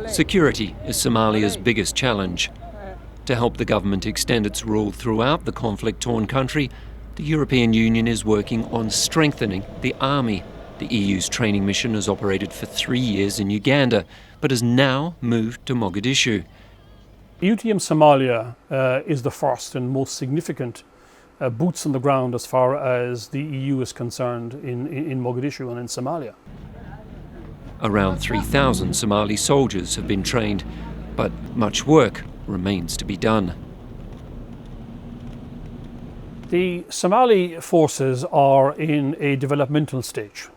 Security is Somalia's biggest challenge. To help the government extend its rule throughout the conflict-torn country, the European Union is working on strengthening the army. The EU's training mission has operated for 3 years in Uganda, but has now moved to Mogadishu. EUTM Somalia is the first and most significant boots on the ground as far as the EU is concerned in Mogadishu and in Somalia. Around 3,000 Somali soldiers have been trained, but much work remains to be done. The Somali forces are in a developmental stage.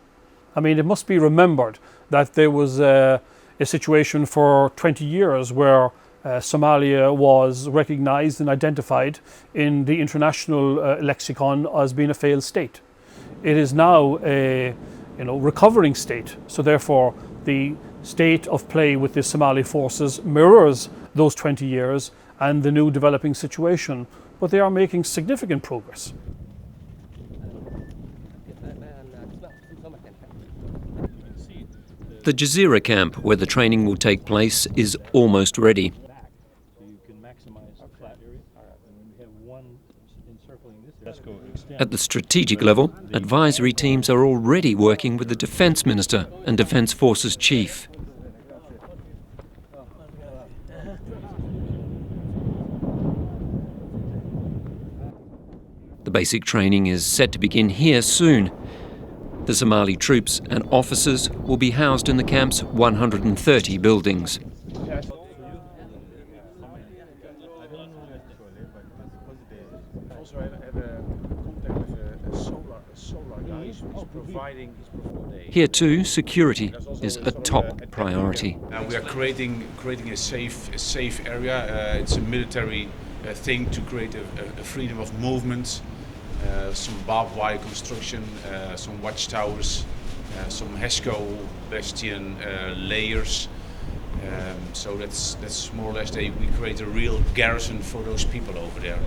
I mean, it must be remembered that there was a situation for 20 years where Somalia was recognised and identified in the international lexicon as being a failed state. It is now a recovering state, so therefore the state of play with the Somali forces mirrors those 20 years and the new developing situation, but they are making significant progress. The Jazeera camp, where the training will take place, is almost ready. At the strategic level, advisory teams are already working with the Defence Minister and Defence Forces Chief. The basic training is set to begin here soon. The Somali troops and officers will be housed in the camp's 130 buildings. Here too, security is a top priority. We are creating a safe area. It's a military thing to create a freedom of movement. Some barbed wire construction, some watchtowers, some HESCO bastion layers. So that's more or less we create a real garrison for those people over there.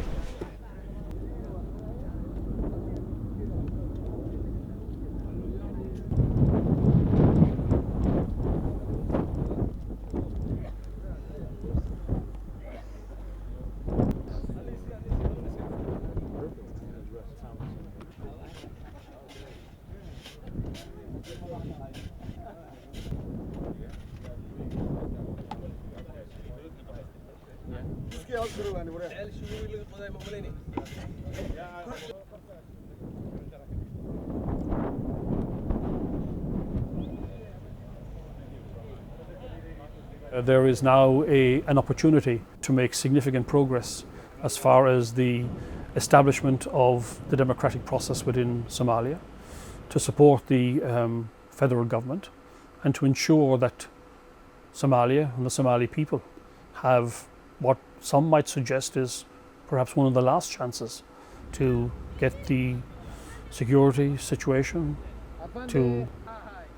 There is now an opportunity to make significant progress as far as the establishment of the democratic process within Somalia, to support the federal government and to ensure that Somalia and the Somali people have what some might suggest is perhaps one of the last chances to get the security situation, to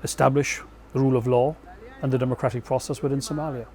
establish the rule of law and the democratic process within Somalia.